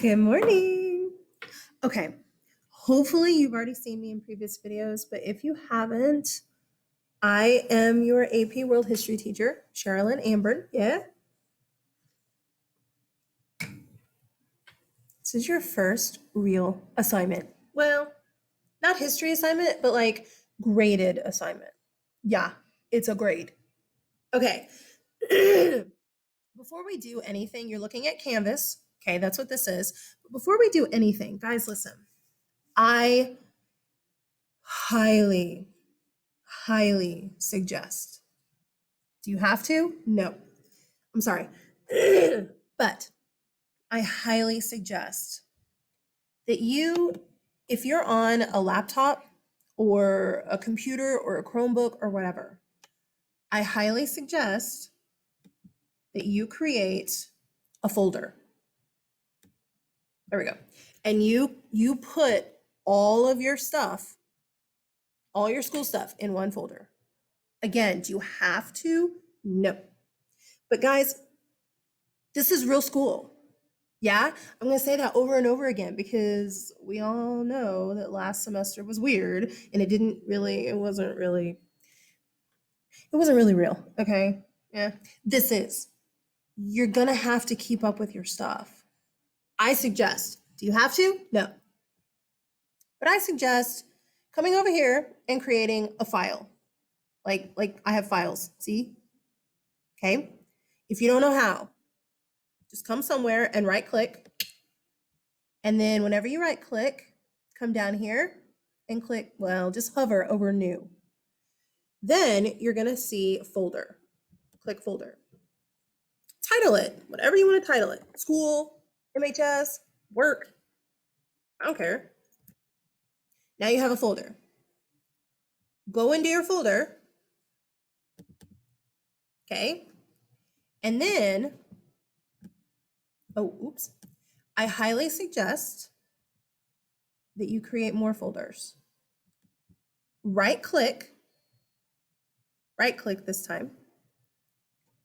Good morning. Okay, hopefully you've already seen me in previous videos, but if you haven't, I am your AP World History teacher, Sherilyn Amber. Yeah. This is your first real assignment. Well, not history assignment, but like graded assignment. Yeah, it's a grade. Okay. Before we do anything, you're looking at Canvas. Okay, that's what this is. But before we do anything, guys, listen. I highly suggest. Do you have to? No. I'm sorry. But I highly suggest that you, if you're on a laptop or a computer or a Chromebook or whatever, I highly suggest that you create a folder. There we go. And you put all of your stuff, all your school stuff in one folder. Again, do you have to? No. But guys, this is real school. Yeah, I'm going to say that over and over again because we all know that last semester was weird and it wasn't really real. Okay. Yeah. This is. You're going to have to keep up with your stuff. I suggest. Do you have to? No. But I suggest coming over here and creating a file. Like I have files. See? Okay. If you don't know how, just come somewhere and right click. And then whenever you right click, come down here and click, well, just hover over new. Then you're going to see folder. Click folder. Title it, whatever you want to title it. School, MHS, work. I don't care. Now you have a folder. Go into your folder. Okay. And then, I highly suggest that you create more folders. Right click this time,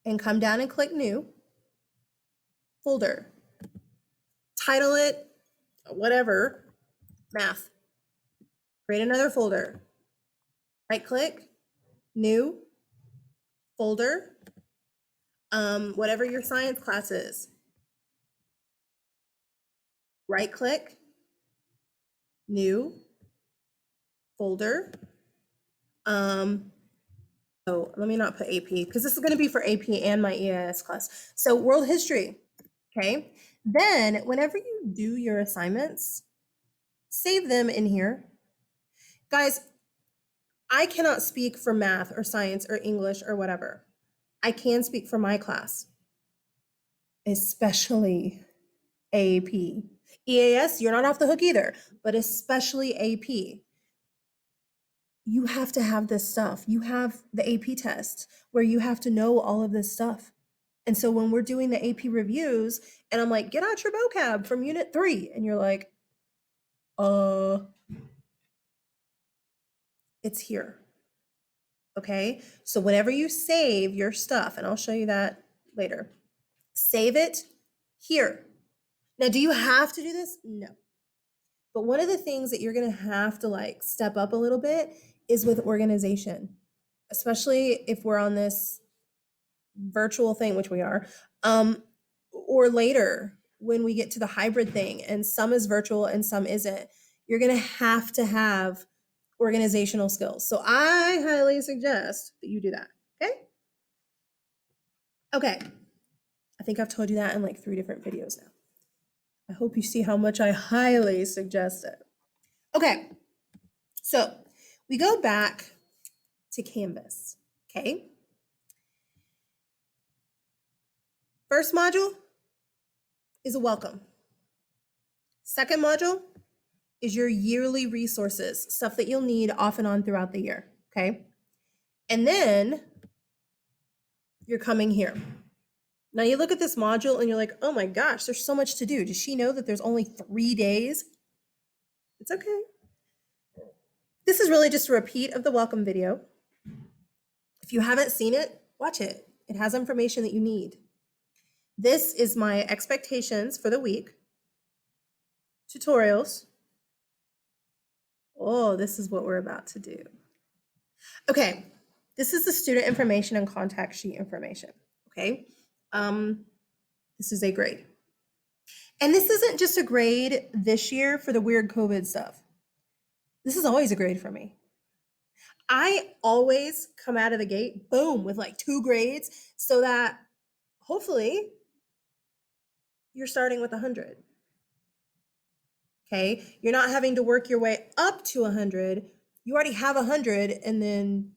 and come down and click new folder. Title it, whatever, math. Create another folder. Right click, new folder, whatever your science class is. Right click, new folder. Oh, let me not put AP because this is going to be for AP and my EIS class. So world history. Okay. Then whenever you do your assignments, save them in here. Guys, I cannot speak for math or science or English or whatever. I can speak for my class, especially AP. EAS, you're not off the hook either, but especially AP. You have to have this stuff. You have the AP test where you have to know all of this stuff. And so when we're doing the AP reviews and I'm like, get out your vocab from unit 3, and you're like, it's here. Okay. So whenever you save your stuff, and I'll show you that later, save it here. Now, do you have to do this? No. But one of the things that you're going to have to like step up a little bit is with organization, especially if we're on this virtual thing, which we are, or later when we get to the hybrid thing and some is virtual and some isn't, you're going to have organizational skills. So I highly suggest that you do that. Okay. Okay. I think I've told you that in like 3 different videos now. I hope you see how much I highly suggest it. Okay. So we go back to Canvas. Okay. First module is a welcome. Second module is your yearly resources, stuff that you'll need off and on throughout the year, okay? And then you're coming here. Now you look at this module and you're like, oh my gosh, there's so much to do. Does she know that there's only 3 days? It's okay. This is really just a repeat of the welcome video. If you haven't seen it, watch it. It has information that you need. This is my expectations for the week. tutorials. Oh, this is what we're about to do. Okay, this is the student information and contact sheet information. Okay, this is a grade. And this isn't just a grade this year for the weird COVID stuff. This is always a grade for me. I always come out of the gate, boom, with like 2 grades so that hopefully you're starting with 100. Okay, you're not having to work your way up to 100. You already have 100 and then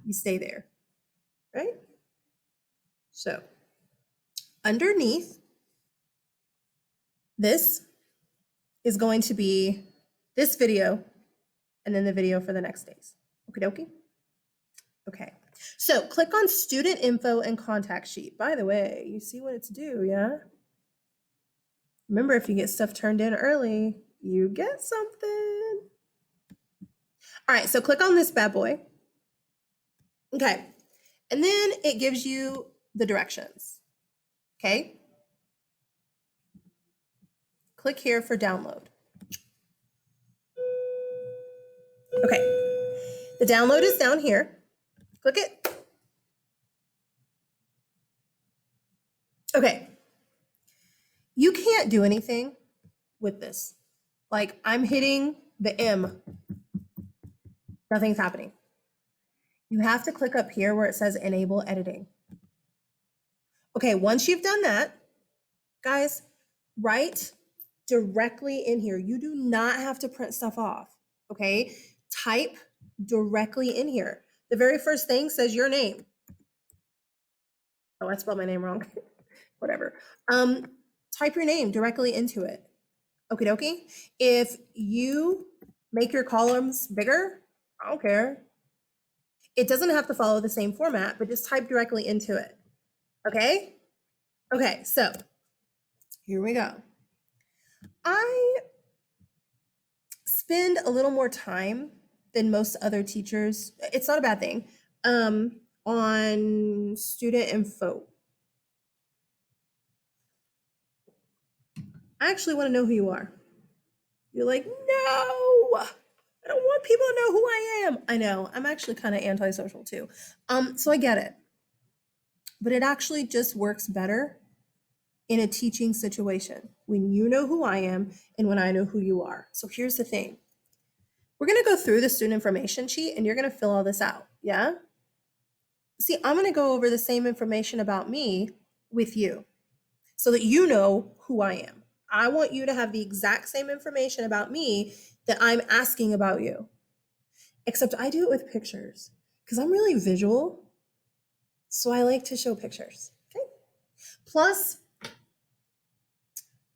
you stay there, right? So underneath this is going to be this video and then the video for the next days. Okie dokie. Okay, so click on student info and contact sheet. By the way, you see what it's due, yeah? Remember, if you get stuff turned in early, you get something. All right, so click on this bad boy. Okay, and then it gives you the directions, okay? Click here for download. Okay, the download is down here. Click it. Okay, you can't do anything with this. Like I'm hitting the M, nothing's happening. You have to click up here where it says enable editing. Okay, once you've done that, guys, write directly in here. You do not have to print stuff off, okay? Type directly in here. The very first thing says your name. Oh, I spelled my name wrong. Whatever. Type your name directly into it. Okie dokie. If you make your columns bigger, I don't care. It doesn't have to follow the same format, but just type directly into it. Okay? Okay, so here we go. I spend a little more time than most other teachers. It's not a bad thing. On student info. I actually want to know who you are. You're like, no, I don't want people to know who I am. I know, I'm actually kind of antisocial too. So I get it. But it actually just works better in a teaching situation when you know who I am and when I know who you are. So here's the thing. We're going to go through the student information sheet and you're going to fill all this out. Yeah? See, I'm going to go over the same information about me with you so that you know who I am. I want you to have the exact same information about me that I'm asking about you. Except I do it with pictures because I'm really visual. So I like to show pictures. Okay. Plus,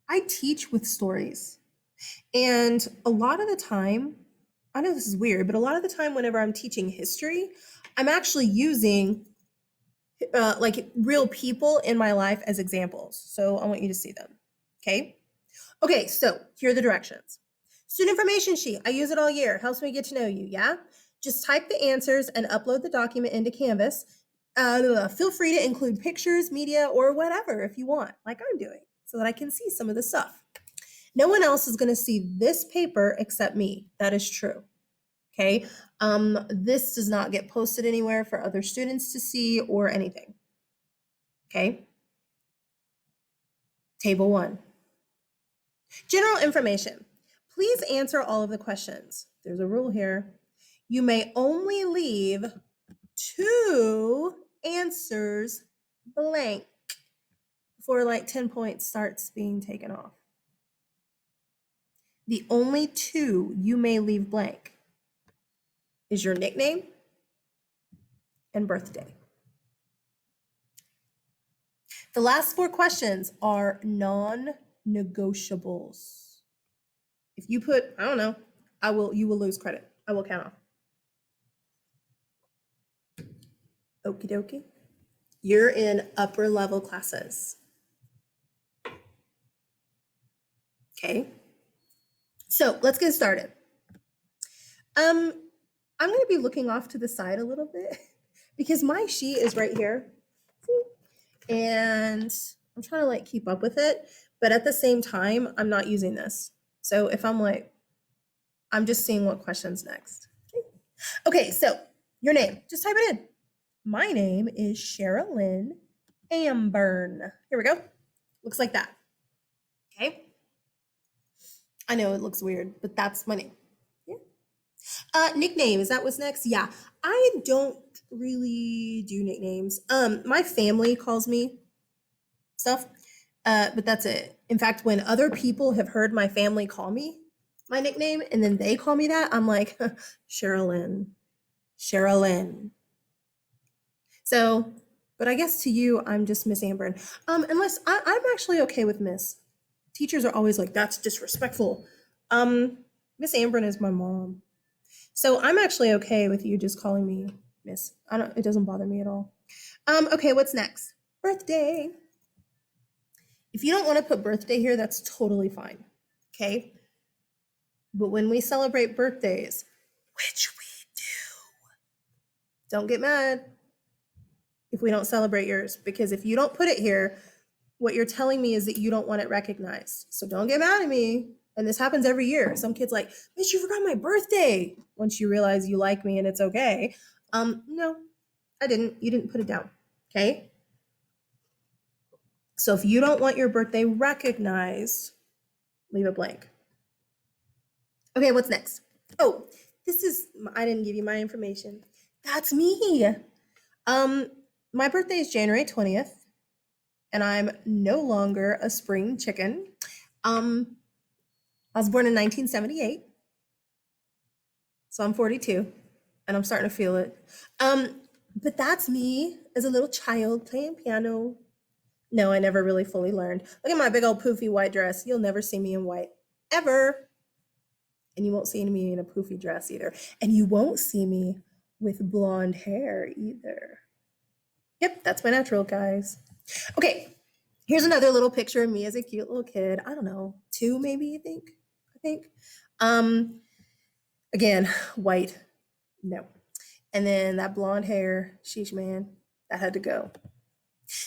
I teach with stories. And a lot of the time, I know this is weird, but a lot of the time whenever I'm teaching history, I'm actually using like real people in my life as examples. So I want you to see them. Okay. Okay, so here are the directions. Student information sheet. I use it all year. Helps me get to know you, yeah? Just type the answers and upload the document into Canvas. Feel free to include pictures, media, or whatever if you want, like I'm doing, so that I can see some of the stuff. No one else is going to see this paper except me. That is true. Okay. This does not get posted anywhere for other students to see or anything. Okay. Table 1. General information. Please answer all of the questions. There's a rule here. You may only leave 2 answers blank before like 10 points starts being taken off. The only 2 you may leave blank is your nickname and birthday. The last 4 questions are non-negotiables. If you put, I don't know, you will lose credit. I will count off. Okie dokie. You're in upper level classes. Okay. So let's get started. I'm going to be looking off to the side a little bit because my sheet is right here. And I'm trying to like keep up with it, but at the same time, I'm not using this. So if I'm like, I'm just seeing what question's next. Okay, so your name, just type it in. My name is Sherilyn Amburn. Here we go. Looks like that. Okay. I know it looks weird, but that's my name. Yeah. Nickname, is that what's next? Yeah. I don't really do nicknames. My family calls me stuff, but that's it. In fact, when other people have heard my family call me my nickname and then they call me that, I'm like, Sherilyn, Sherilyn. So, but I guess to you, I'm just Miss Amber. Unless I'm actually okay with Miss. Teachers are always like, that's disrespectful. Miss Amber is my mom. So I'm actually okay with you just calling me Miss. I don't, it doesn't bother me at all. Okay, what's next? Birthday. If you don't want to put birthday here, that's totally fine. Okay. But when we celebrate birthdays, which we do, don't get mad if we don't celebrate yours, because if you don't put it here, what you're telling me is that you don't want it recognized. So don't get mad at me. And this happens every year. Some kids like, Miss, you forgot my birthday. Once you realize you like me and it's okay. No, I didn't. You didn't put it down. Okay. So if you don't want your birthday recognized, leave it blank. Okay, what's next? Oh, this is, I didn't give you my information. That's me. Um, my birthday is January 20th, and I'm no longer a spring chicken. I was born in 1978, so I'm 42, and I'm starting to feel it. But that's me as a little child playing piano. No, I never really fully learned. Look at my big old poofy white dress. You'll never see me in white, ever. And you won't see me in a poofy dress either. And you won't see me with blonde hair either. Yep, that's my natural, guys. Okay, here's another little picture of me as a cute little kid. I don't know, 2 maybe, I think. Again, white, no. And then that blonde hair, sheesh man, that had to go.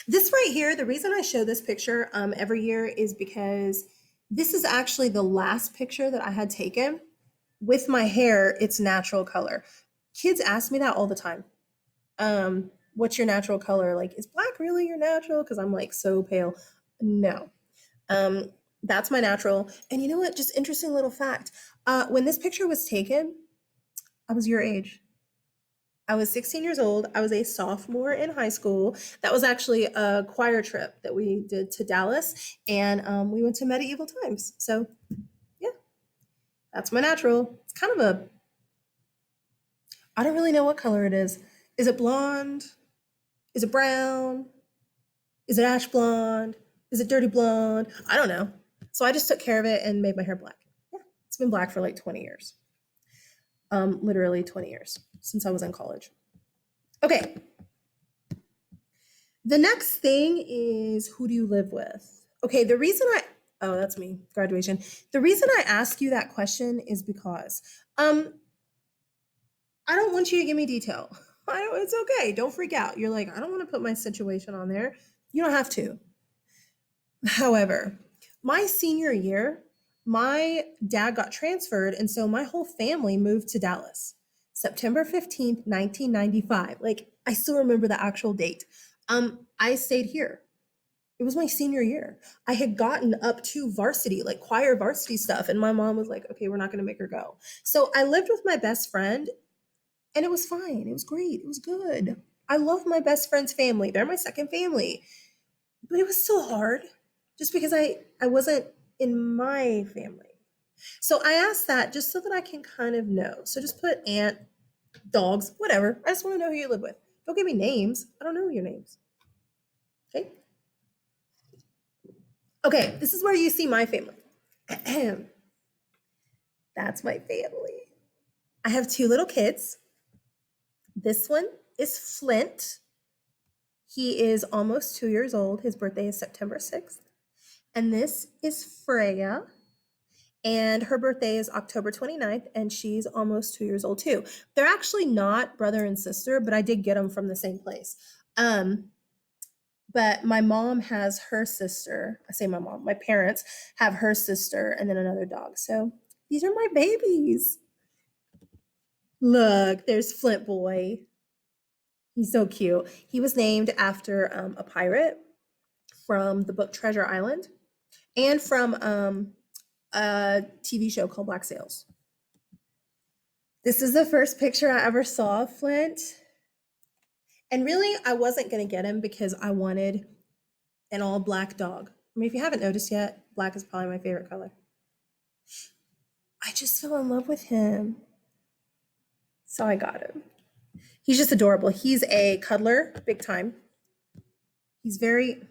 This right here, the reason I show this picture every year is because this is actually the last picture that I had taken with my hair, its natural color. Kids ask me that all the time. What's your natural color? Like, is black really your natural? Because I'm like so pale. No. That's my natural. And you know what? Just interesting little fact. When this picture was taken, I was your age. I was 16 years old. I was a sophomore in high school. That was actually a choir trip that we did to Dallas, and we went to Medieval Times. So, yeah, that's my natural. It's kind of a, I don't really know what color it is. Is it blonde? Is it brown? Is it ash blonde? Is it dirty blonde? I don't know. So I just took care of it and made my hair black. Yeah, it's been black for like 20 years. Literally 20 years since I was in college. Okay. The next thing is, who do you live with? Okay, the reason oh, that's me, graduation. The reason I ask you that question is because I don't want you to give me detail. It's okay. Don't freak out. You're like, I don't want to put my situation on there. You don't have to. However, my senior year, my dad got transferred, and so my whole family moved to Dallas. September 15th, 1995. Like, I still remember the actual date. I stayed here. It was my senior year. I had gotten up to varsity, like choir varsity stuff, and my mom was like, okay, we're not going to make her go. So I lived with my best friend, and it was fine. It was great. It was good. I love my best friend's family. They're my second family. But it was still hard just because I wasn't in my family. So I asked that just so that I can kind of know. So just put aunt, dogs, whatever. I just want to know who you live with. Don't give me names. I don't know your names. Okay. Okay, this is where you see my family. That's my family. I have 2 little kids. This one is Flint. He is almost 2 years old. His birthday is September 6th. And this is Freya. And her birthday is October 29th, and she's almost 2 years old too. They're actually not brother and sister, but I did get them from the same place. But my mom has her sister. I say my mom, my parents have her sister and then another dog. So these are my babies. Look, there's Flint Boy. He's so cute. He was named after a pirate from the book Treasure Island and from a TV show called Black Sails. This is the first picture I ever saw of Flint. And really, I wasn't going to get him because I wanted an all black dog. I mean, if you haven't noticed yet, black is probably my favorite color. I just fell in love with him. So I got him. He's just adorable. He's a cuddler, big time. He's very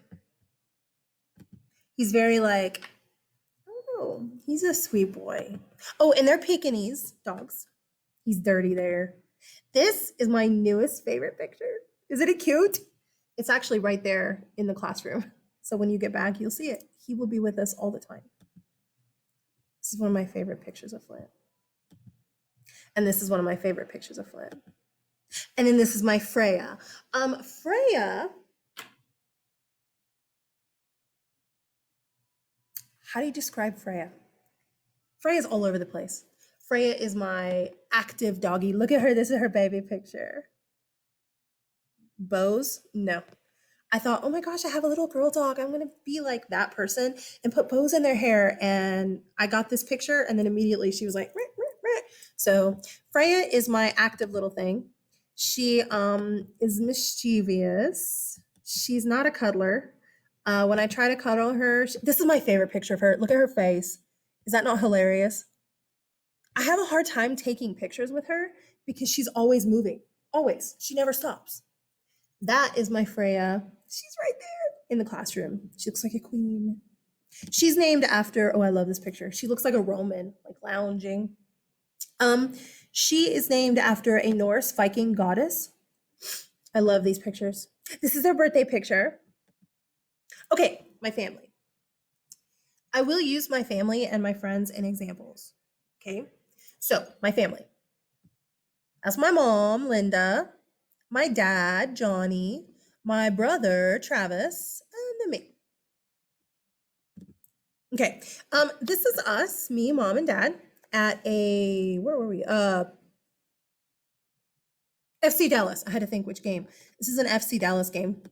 like, oh, he's a sweet boy. Oh, and they're Pekingese dogs. He's dirty there. This is my newest favorite picture. Isn't it cute? It's actually right there in the classroom. So when you get back, you'll see it. He will be with us all the time. This is one of my favorite pictures of Flint. And this is one of my favorite pictures of Flint. And then this is my Freya. Freya, how do you describe Freya? Freya's all over the place. Freya is my active doggy. Look at her. This is her baby picture. Bows? No. I thought, oh my gosh, I have a little girl dog. I'm going to be like that person and put bows in their hair. And I got this picture, and then immediately she was like, rah, rah, rah. So Freya is my active little thing. She is mischievous. She's not a cuddler. When I try to cuddle her, this is my favorite picture of her. Look at her face. Is that not hilarious? I have a hard time taking pictures with her because she's always moving. Always. She never stops. That is my Freya. She's right there in the classroom. She looks like a queen. She's named after, oh, I love this picture. She looks like a Roman, like lounging. She is named after a Norse Viking goddess. I love these pictures. This is their birthday picture. Okay, my family. I will use my family and my friends in examples. Okay, so my family. That's my mom, Linda, my dad, Johnny, my brother, Travis, and then me. Okay, this is us, me, mom, and dad, at a, where were we? FC Dallas. I had to think which game. This is an FC Dallas game.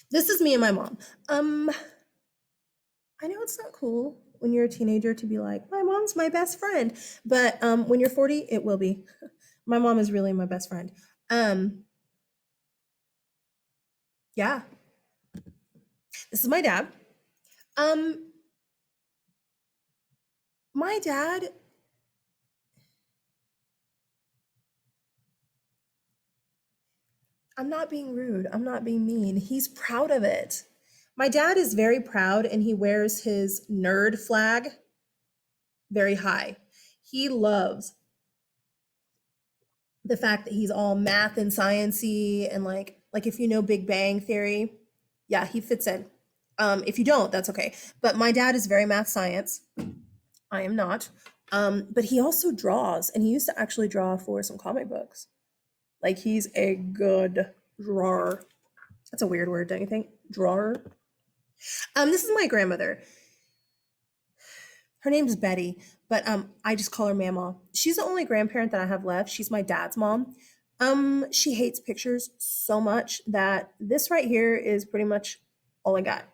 This is me and my mom. I know it's not cool when you're a teenager to be like, my mom's my best friend, but when you're 40, it will be. My mom is really my best friend. Yeah. This is my dad. My dad, I'm not being rude. I'm not being mean. He's proud of it. My dad is very proud and he wears his nerd flag very high. He loves the fact that he's all math and sciencey and like if you know Big Bang Theory, yeah, he fits in. If you don't, that's okay. But my dad is very math science. I am not. But he also draws, and he used to actually draw for some comic books. Like he's a good drawer. That's a weird word, don't you think? Drawer. This is my grandmother. Her name's Betty, but I just call her Mama. She's the only grandparent that I have left. She's my dad's mom. She hates pictures so much that this right here is pretty much all I got.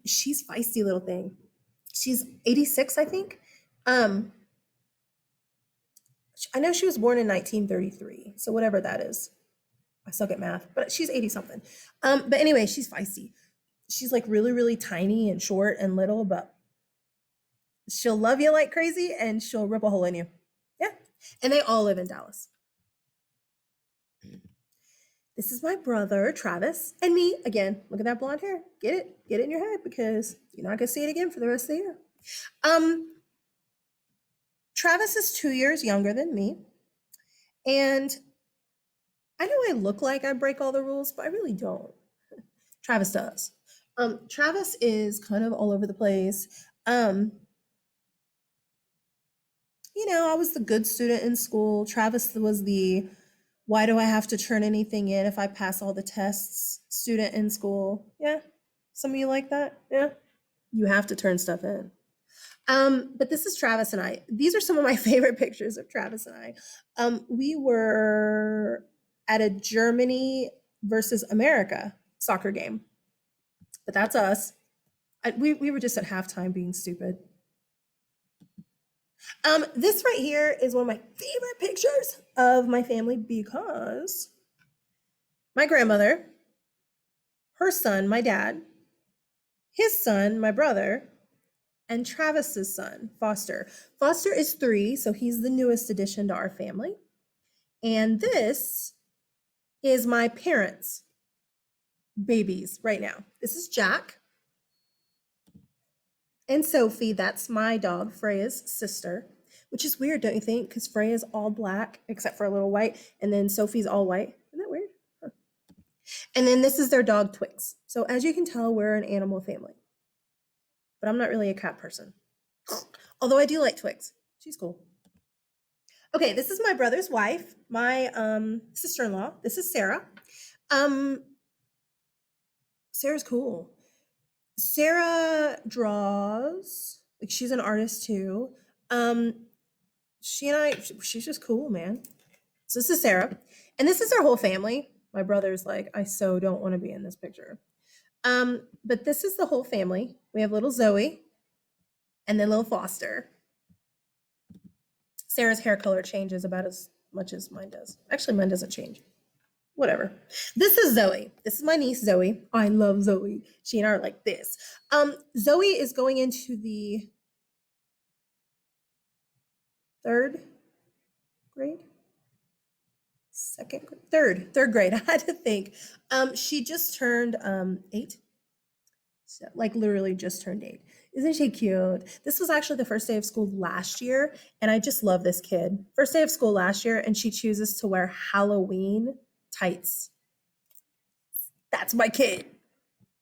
She's feisty little thing. She's 86, I think. I know she was born in 1933, so whatever that is. I suck at math, but she's 80 something. But anyway, she's feisty. She's like really, really tiny and short and little, but she'll love you like crazy and she'll rip a hole in you. Yeah. And they all live in Dallas. This is my brother, Travis, and me. Again, look at that blonde hair. Get it? Get it in your head because you're not gonna see it again for the rest of the year. Travis is 2 years younger than me. And I know I look like I break all the rules, but I really don't. Travis does. Travis is kind of all over the place. You know, I was the good student in school. Travis was the Why do I have to turn anything in if I pass all the tests? Student in school. Yeah. Some of you like that? Yeah. You have to turn stuff in. But this is Travis and I. These are some of my favorite pictures of Travis and I. We were at a Germany versus America soccer game, but that's us. We were just at halftime being stupid. This right here is one of my favorite pictures of my family because my grandmother, her son, my dad, his son, my brother, and Travis's son, Foster. Foster is 3, so he's the newest addition to our family. And this is my parents' babies right now. This is Jack and Sophie. That's my dog, Freya's sister, which is weird, don't you think? Because Freya's all black except for a little white, and then Sophie's all white. Isn't that weird? Huh. And then this is their dog, Twix. So as you can tell, we're an animal family. But I'm not really a cat person. Although I do like Twix. She's cool. Okay, this is my brother's wife, my sister-in-law. This is Sarah. Sarah's cool. Sarah draws, like she's an artist too. She and I, she's just cool, man. So this is Sarah, and this is our whole family. My brother's like, I so don't want to be in this picture. But this is the whole family. We have little Zoe, and then little Foster. Sarah's hair color changes about as much as mine does. Actually, mine doesn't change. Whatever. This is Zoe. This is my niece, Zoe. I love Zoe. She and I are like this. Zoe is going into the 3rd grade? Second grade? Third grade. I had to think. She just turned 8. So, like literally just turned 8. Isn't she cute? This was actually the first day of school last year, and I just love this kid. First day of school last year, and she chooses to wear Halloween tights. That's my kid.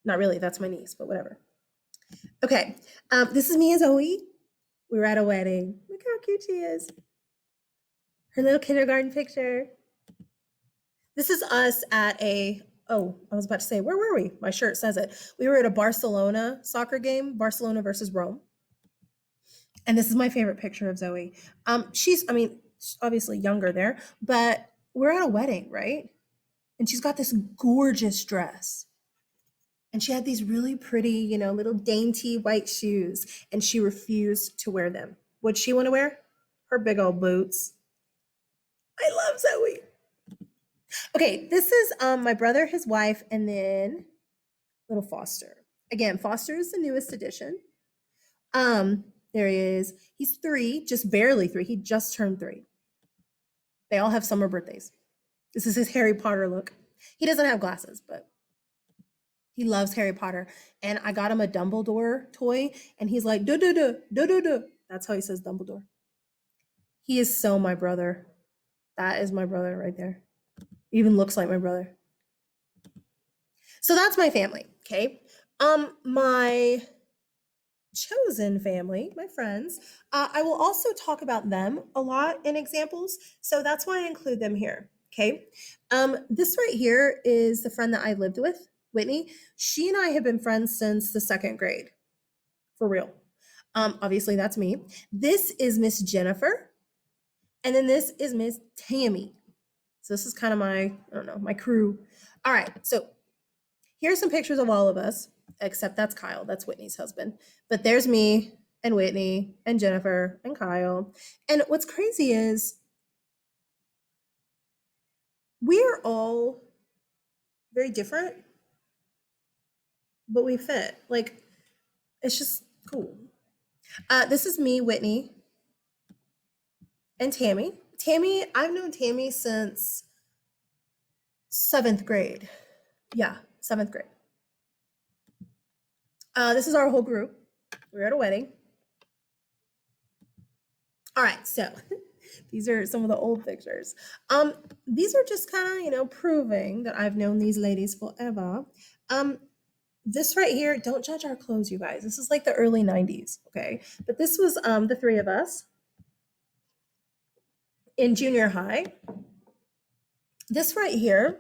Not really, that's my niece, but whatever. Okay, this is me and Zoe. We were at a wedding. Look how cute she is. Her little kindergarten picture. This is us at a, oh, I was about to say, where were we? My shirt says it. We were at a Barcelona soccer game, Barcelona versus Rome. And this is my favorite picture of Zoe. She's obviously younger there, but we're at a wedding, right? And she's got this gorgeous dress. And she had these really pretty, little dainty white shoes, and she refused to wear them. What'd she want to wear? Her big old boots. I love Zoe. Okay, this is my brother, his wife, and then little Foster. Again, Foster is the newest addition. There he is. He's 3, just barely 3. He just turned 3. They all have summer birthdays. This is his Harry Potter look. He doesn't have glasses, but he loves Harry Potter. And I got him a Dumbledore toy, and he's like, duh. That's how he says Dumbledore. He is so my brother. That is my brother right there. Even looks like my brother. So that's my family, okay? My chosen family, my friends, I will also talk about them a lot in examples. So that's why I include them here, okay? This right here is the friend that I lived with, Whitney. She and I have been friends since the 2nd grade, for real. Obviously that's me. This is Miss Jennifer. And then this is Miss Tammy. So this is kind of my, I don't know, my crew. All right, so here's some pictures of all of us, except that's Kyle, that's Whitney's husband. But there's me and Whitney and Jennifer and Kyle. And what's crazy is we're all very different, but we fit. Like, it's just cool. This is me, Whitney, and Tammy. Tammy, I've known Tammy since 7th grade. Yeah, 7th grade. This is our whole group. We're at a wedding. All right, so these are some of the old pictures. These are just kind of, proving that I've known these ladies forever. This right here, don't judge our clothes, you guys. This is like the early 90s, okay? But this was the 3 of us in junior high. This right here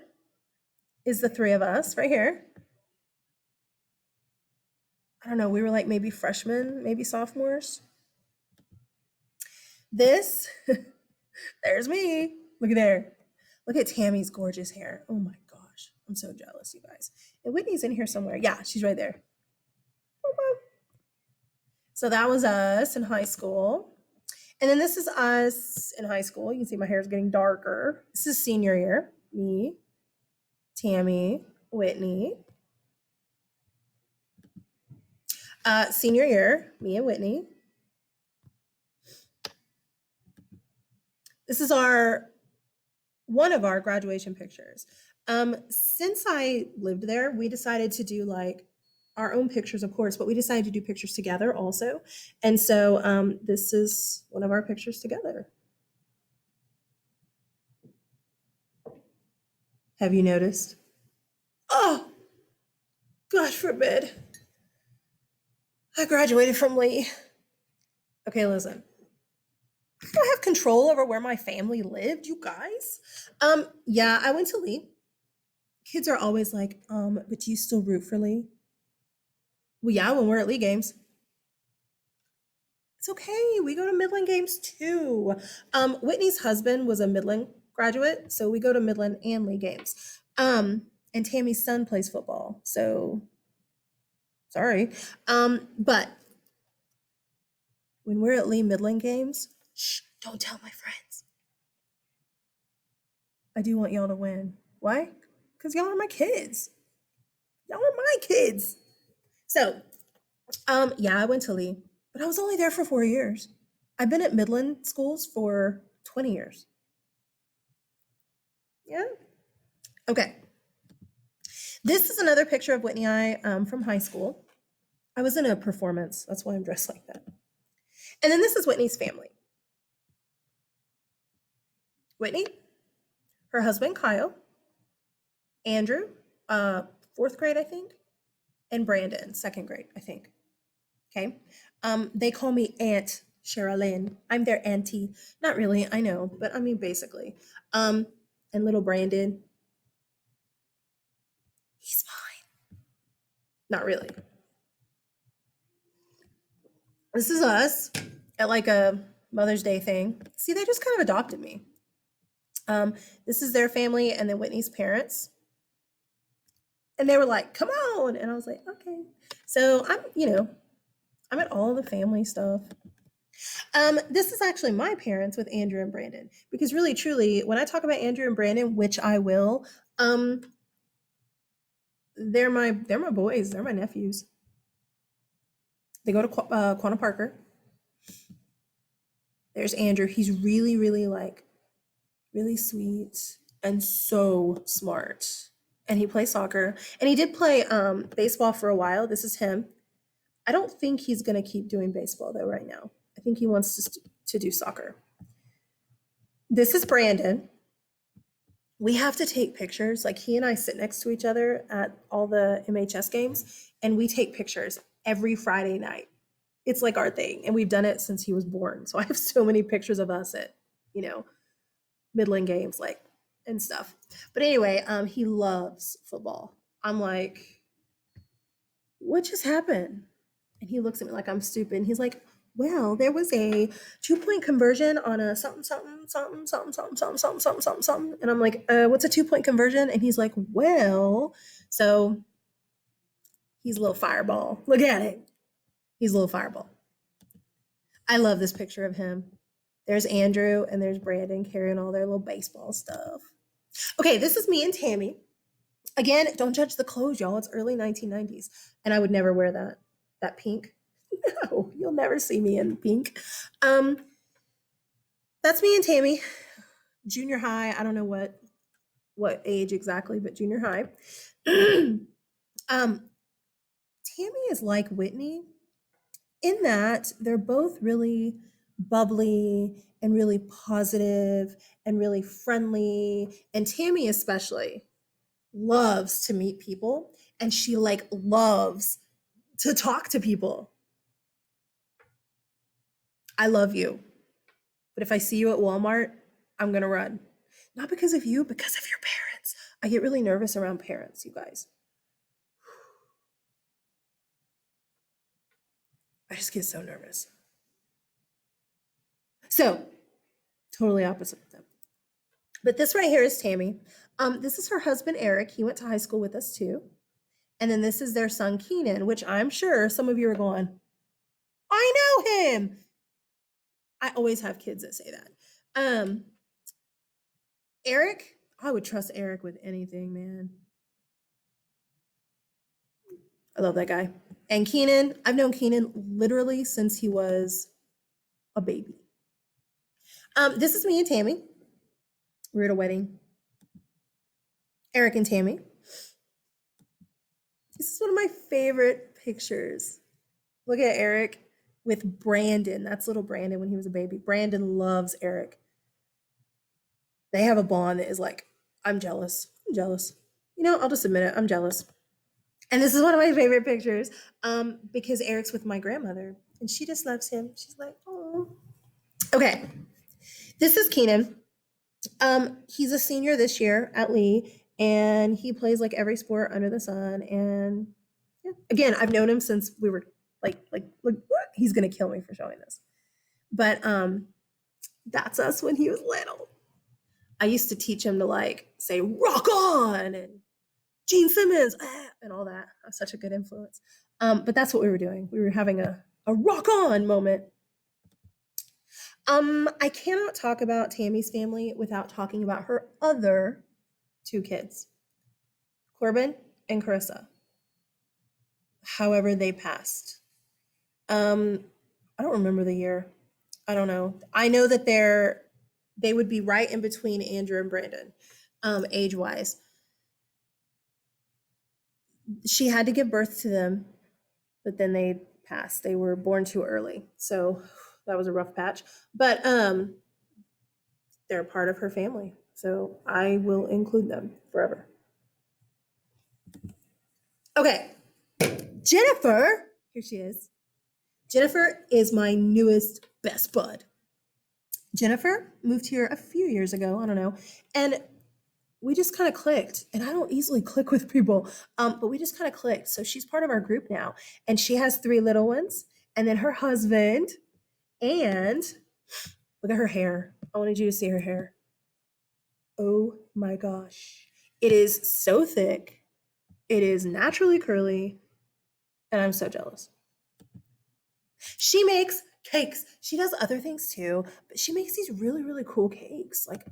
is the three of us right here. I don't know, we were like maybe freshmen, maybe sophomores. This, there's me. Look at there. Look at Tammy's gorgeous hair. Oh my gosh. I'm so jealous, you guys. And Whitney's in here somewhere. Yeah, she's right there. So that was us in high school. And then this is us in high school. You can see my hair is getting darker. This is senior year. Me, Tammy, Whitney. Senior year, me and Whitney. This is one of our graduation pictures. Since I lived there, we decided to do like our own pictures, of course, but we decided to do pictures together also. And so this is one of our pictures together. Have you noticed? Oh, God forbid. I graduated from Lee. Okay, listen. I don't have control over where my family lived, you guys. Yeah, I went to Lee. Kids are always like, but do you still root for Lee? Well, yeah, when we're at Lee games. It's okay. We go to Midland games too. Whitney's husband was a Midland graduate, so we go to Midland and Lee games. And Tammy's son plays football, so sorry. But when we're at Lee Midland games, shh, don't tell my friends. I do want y'all to win. Why? Because y'all are my kids. Y'all are my kids. So, yeah, I went to Lee, but I was only there for 4 years. I've been at Midland schools for 20 years. Yeah. Okay. This is another picture of Whitney and I from high school. I was in a performance. That's why I'm dressed like that. And then this is Whitney's family. Whitney, her husband Kyle, Andrew, fourth grade, I think, and Brandon, second grade, I think. Okay. They call me Aunt Sherilyn. I'm their auntie. Not really, I know, but I mean basically. And little Brandon, he's mine. Not really. This is us at like a Mother's Day thing. See, they just kind of adopted me. This is their family and then Whitney's parents. And they were like, come on. And I was like, okay. So I'm at all the family stuff. This is actually my parents with Andrew and Brandon. Because really, truly, when I talk about Andrew and Brandon, which I will, they're my boys. They're my nephews. They go to Quanah Parker. There's Andrew. He's really, really really sweet and so smart. And he plays soccer. And he did play baseball for a while. This is him. I don't think he's going to keep doing baseball though right now. I think he wants to do soccer. This is Brandon. We have to take pictures. Like he and I sit next to each other at all the MHS games and we take pictures every Friday night. It's like our thing. And we've done it since he was born. So I have so many pictures of us at, Midland games, like, and stuff. But anyway, he loves football. I'm like, what just happened? And he looks at me like I'm stupid. And he's like, well, there was a 2-point conversion on a something, something, something, something, something, something, something, something, something, something. And I'm like, what's a 2-point conversion? And he's like, well, so he's a little fireball. Look at it. He's a little fireball. I love this picture of him. There's Andrew and there's Brandon carrying all their little baseball stuff. Okay, this is me and Tammy. Again, don't judge the clothes, y'all. It's early 1990s. And I would never wear that pink. No, you'll never see me in pink. That's me and Tammy. Junior high. I don't know what age exactly, but junior high. Tammy is like Whitney in that they're both really bubbly and really positive and really friendly. And Tammy especially loves to meet people and she like loves to talk to people. I love you. But if I see you at Walmart, I'm going to run. Not because of you, because of your parents. I get really nervous around parents, you guys. I just get so nervous. So, totally opposite of them. But this right here is Tammy. This is her husband, Eric. He went to high school with us too. And then this is their son, Keenan, which I'm sure some of you are going, I know him. I always have kids that say that. Eric, I would trust Eric with anything, man. I love that guy. And Keenan, I've known Keenan literally since he was a baby. This is me and Tammy. We're at a wedding. Eric and Tammy. This is one of my favorite pictures. Look at Eric with Brandon. That's little Brandon when he was a baby. Brandon loves Eric. They have a bond that is like, I'm jealous. I'm jealous. You know, I'll just admit it. I'm jealous. And this is one of my favorite pictures because Eric's with my grandmother and she just loves him. She's like, oh. Okay. This is Keenan. He's a senior this year at Lee and he plays like every sport under the sun. And yeah, again, I've known him since we were like, what? He's going to kill me for showing this. But that's us when he was little. I used to teach him to like say rock on and Gene Simmons and all that. I was such a good influence. But that's what we were doing. We were having a rock on moment. I cannot talk about Tammy's family without talking about her other two kids, Corbin and Carissa. However, they passed. I don't remember the year. I don't know. I know that they would be right in between Andrew and Brandon, age-wise. She had to give birth to them, but then they passed. They were born too early. So that was a rough patch. But they're part of her family. So I will include them forever. Okay. Jennifer, here she is. Jennifer is my newest best bud. Jennifer moved here a few years ago, I don't know, and we just kind of clicked. And I don't easily click with people, but we just kind of clicked. So she's part of our group now, and she has 3 little ones, and then her husband. And look at her hair. I wanted you to see her hair. Oh my gosh, it is so thick. It is naturally curly, and I'm so jealous. She makes cakes. She does other things too, but she makes these really, really cool cakes. Like,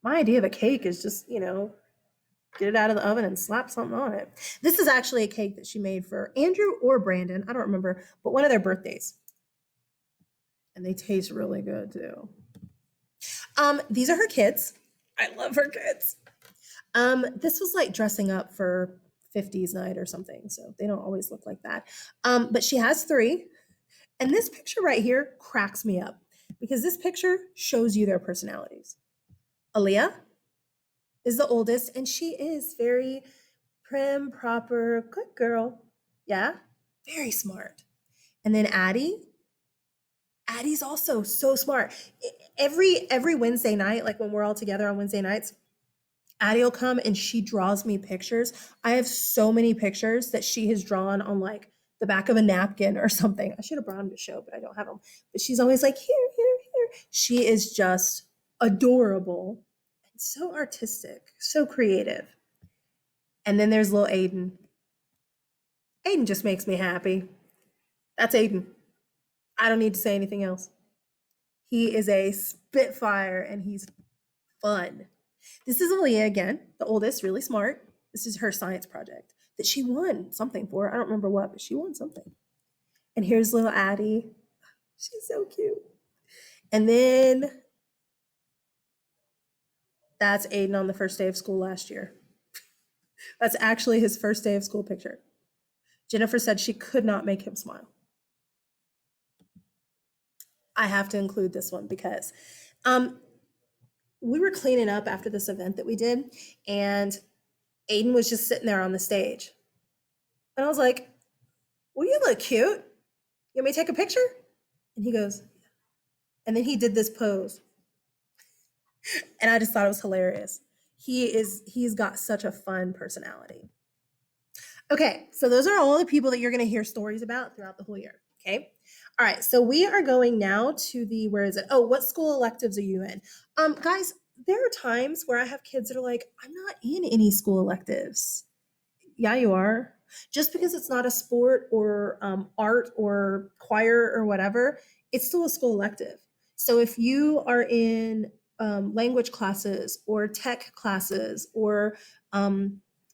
my idea of a cake is just, you know, get it out of the oven and slap something on it. This is actually a cake that she made for Andrew or Brandon. I don't remember, but one of their birthdays. And they taste really good too. These are her kids. I love her kids. This was like dressing up for 50s night or something. So they don't always look like that. But she has 3. And this picture right here cracks me up because this picture shows you their personalities. Aaliyah is the oldest, and she is very prim, proper, good girl. Yeah, very smart. And then Addie's also so smart. Every Wednesday night, like when we're all together on Wednesday nights, Addie will come and she draws me pictures. I have so many pictures that she has drawn on like the back of a napkin or something. I should have brought them to show, but I don't have them. But she's always like, here, here, here. She is just adorable and so artistic, so creative. And then there's little Aiden. Aiden just makes me happy. That's Aiden. I don't need to say anything else. He is a spitfire and he's fun. This is Aaliyah again, the oldest, really smart. This is her science project that she won something for. I don't remember what, but she won something. And here's little Addie. She's so cute. And then that's Aiden on the first day of school last year. That's actually his first day of school picture. Jennifer said she could not make him smile. I have to include this one because we were cleaning up after this event that we did, and Aiden was just sitting there on the stage. And I was like, well, you look cute. You want me to take a picture? And he goes, and then he did this pose. And I just thought it was hilarious. He's got such a fun personality. Okay, so those are all the people that you're going to hear stories about throughout the whole year. Okay. All right, so we are going now to the, where is it? Oh, what school electives are you in? Guys, there are times where I have kids that are like, I'm not in any school electives. Yeah, you are. Just because it's not a sport or art or choir or whatever, it's still a school elective. So if you are in language classes or tech classes or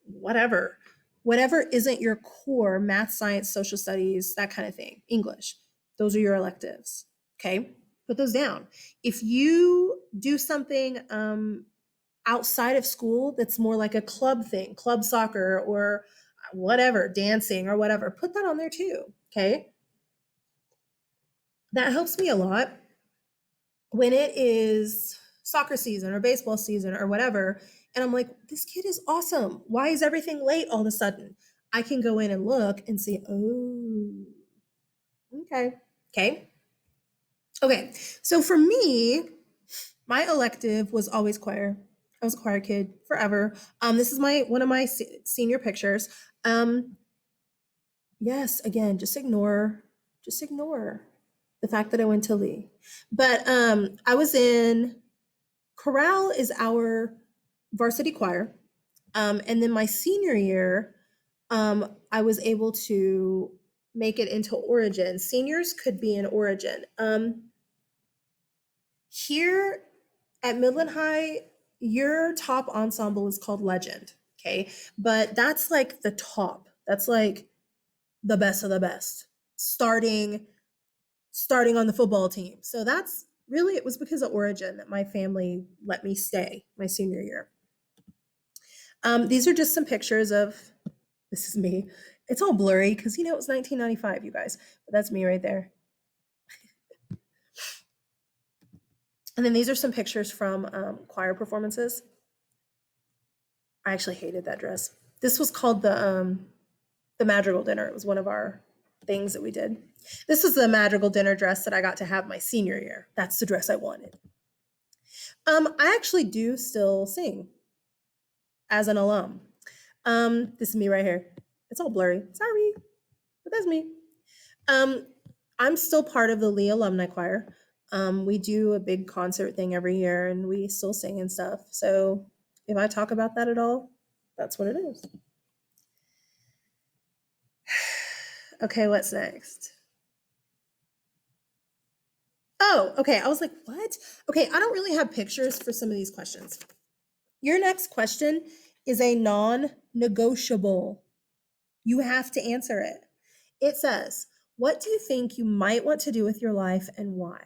whatever, whatever isn't your core math, science, social studies, that kind of thing, English, those are your electives. Okay, put those down. If you do something outside of school that's more like a club thing, club soccer or whatever, dancing or whatever, put that on there too. Okay. That helps me a lot when it is soccer season or baseball season or whatever. And I'm like, this kid is awesome. Why is everything late all of a sudden? I can go in and look and see, oh, okay. Okay. Okay. So for me, my elective was always choir. I was a choir kid forever. This is my one of my senior pictures. Um, yes, again, just ignore the fact that I went to Lee. But I was in chorale is our varsity choir. And then my senior year, I was able to make it into Origin. Seniors could be in Origin. Here at Midland High, your top ensemble is called Legend, okay? But that's like the top. That's like the best of the best. Starting on the football team. So that's really, it was because of Origin that my family let me stay my senior year. These are just some pictures of, this is me. It's all blurry because it was 1995, you guys. But that's me right there. And then these are some pictures from choir performances. I actually hated that dress. This was called the Madrigal dinner. It was one of our things that we did. This was the Madrigal dinner dress that I got to have my senior year. That's the dress I wanted. I actually do still sing as an alum. This is me right here. It's all blurry. Sorry, but that's me. Um, I'm still part of the Lee Alumni Choir. We do a big concert thing every year, and we still sing and stuff. So if I talk about that at all, that's what it is. Okay, what's next? Oh, okay. I was like, what? Okay, I don't really have pictures for some of these questions. Your next question is a non negotiable. You have to answer it. It says, what do you think you might want to do with your life and why?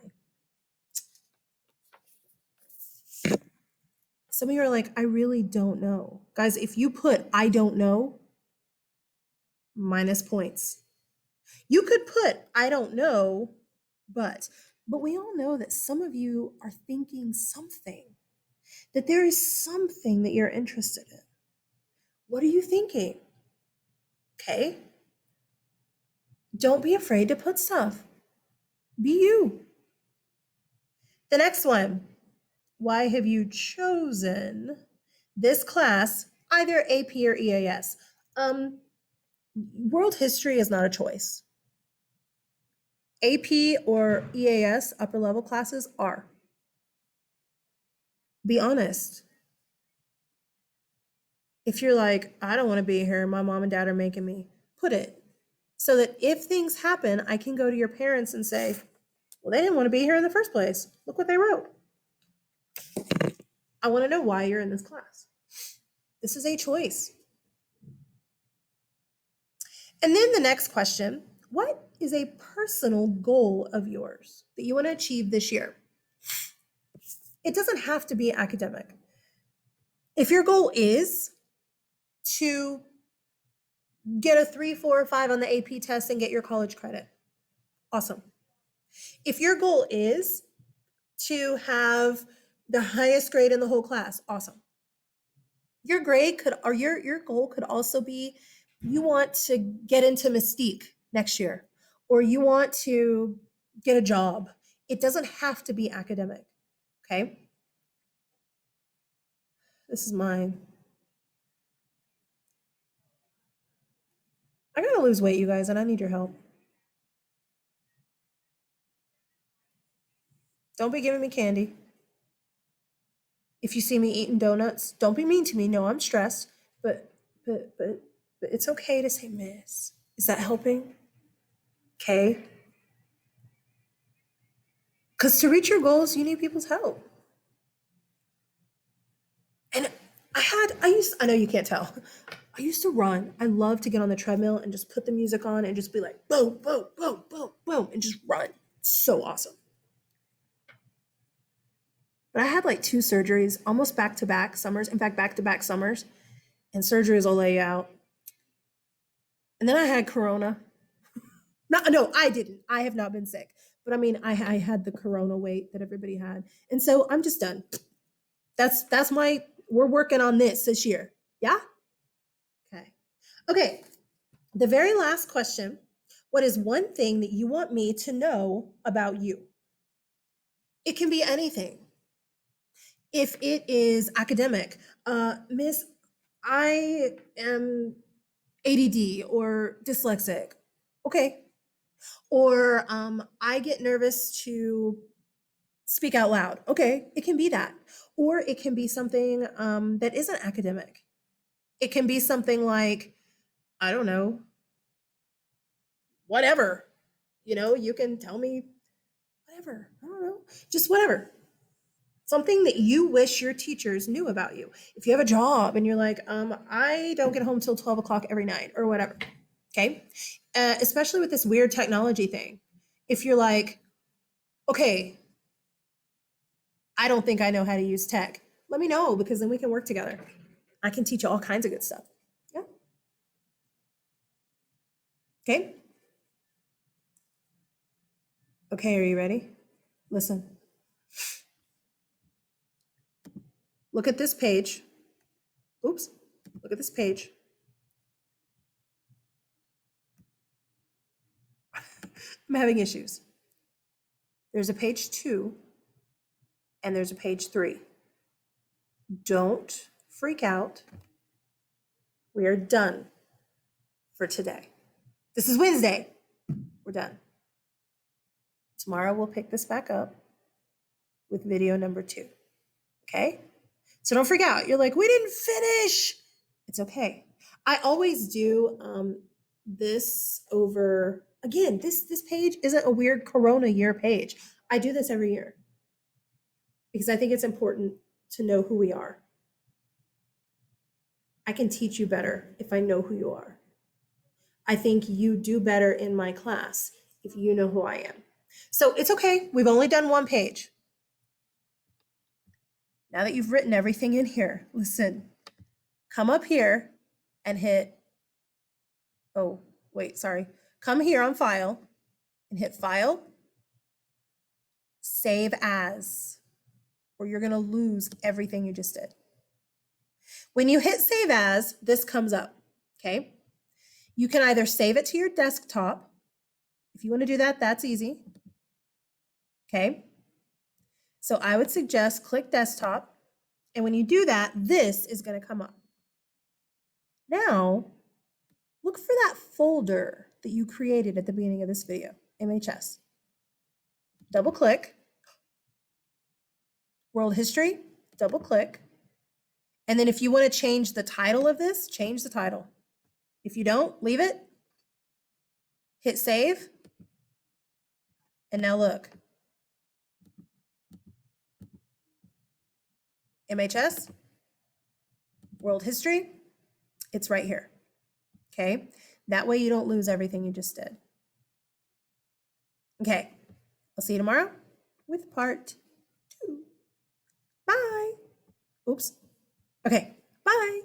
Some of you are like, I really don't know. Guys, if you put I don't know, minus points. You could put I don't know, but we all know that some of you are thinking something, that there is something that you're interested in. What are you thinking? Okay. Don't be afraid to put stuff. Be you. The next one. Why have you chosen this class, either AP or EAS? World history is not a choice. AP or EAS, upper level classes, are. Be honest. If you're like, I don't want to be here, my mom and dad are making me, put it. So that if things happen, I can go to your parents and say, well, they didn't want to be here in the first place. Look what they wrote. I want to know why you're in this class. This is a choice. And then the next question, what is a personal goal of yours that you want to achieve this year? It doesn't have to be academic. If your goal is to get a 3, 4, or 5 on the AP test and get your college credit, awesome. If your goal is to have the highest grade in the whole class, awesome. Your grade could, or your goal could also be you want to get into Mystique next year, or you want to get a job. It doesn't have to be academic, okay? This is mine. I gotta lose weight, you guys, and I need your help. Don't be giving me candy. If you see me eating donuts, don't be mean to me. No, I'm stressed. But but but but it's okay to say miss. Is that helping? Okay. Because to reach your goals, you need people's help. And I know you can't tell. I used to run. I love to get on the treadmill and just put the music on and just be like, boom, boom, boom, boom, boom, and just run. So awesome. But I had like two surgeries almost back to back summers. In fact, back to back summers. And surgeries will lay you out. And then I had corona. No, I didn't. I have not been sick. But I mean, I had the corona weight that everybody had. And so I'm just done. That's my we're working on this year. Yeah? Okay. Okay. The very last question. What is one thing that you want me to know about you? It can be anything. If it is academic, Miss, I am ADD or dyslexic. Okay. Or I get nervous to speak out loud. Okay, it can be that. Or it can be something that isn't academic. It can be something like, I don't know, whatever. You can tell me whatever. I don't know, just whatever. Something that you wish your teachers knew about you. If you have a job and you're like, I don't get home till 12 o'clock every night or whatever. Okay. Especially with this weird technology thing. If you're like, okay, I don't think I know how to use tech, let me know because then we can work together. I can teach you all kinds of good stuff. Yeah. Okay. Okay. Are you ready? Listen. Look at this page. Oops. Look at this page. I'm having issues. There's a page 2 and there's a page 3. Don't freak out. We are done for today. This is Wednesday. We're done. Tomorrow we'll pick this back up with video number 2. Okay? So don't freak out. You're like, we didn't finish. It's okay. I always do this over, again, this page isn't a weird Corona year page. I do this every year because I think it's important to know who we are. I can teach you better if I know who you are. I think you do better in my class if you know who I am. So it's okay. We've only done one page. Now that you've written everything in here, listen, come up here and hit, oh, wait, sorry. Come here on file and hit file, save as, or you're going to lose everything you just did. When you hit save as, this comes up, okay? You can either save it to your desktop. If you want to do that, that's easy. Okay. So I would suggest click desktop. And when you do that, this is going to come up. Now, look for that folder that you created at the beginning of this video, MHS. Double click. World history, double click. And then if you want to change the title of this, change the title. If you don't, leave it. Hit save. And now look. MHS, world history, it's right here. Okay. That way you don't lose everything you just did. Okay. I'll see you tomorrow with part 2. Bye. Oops. Okay. Bye.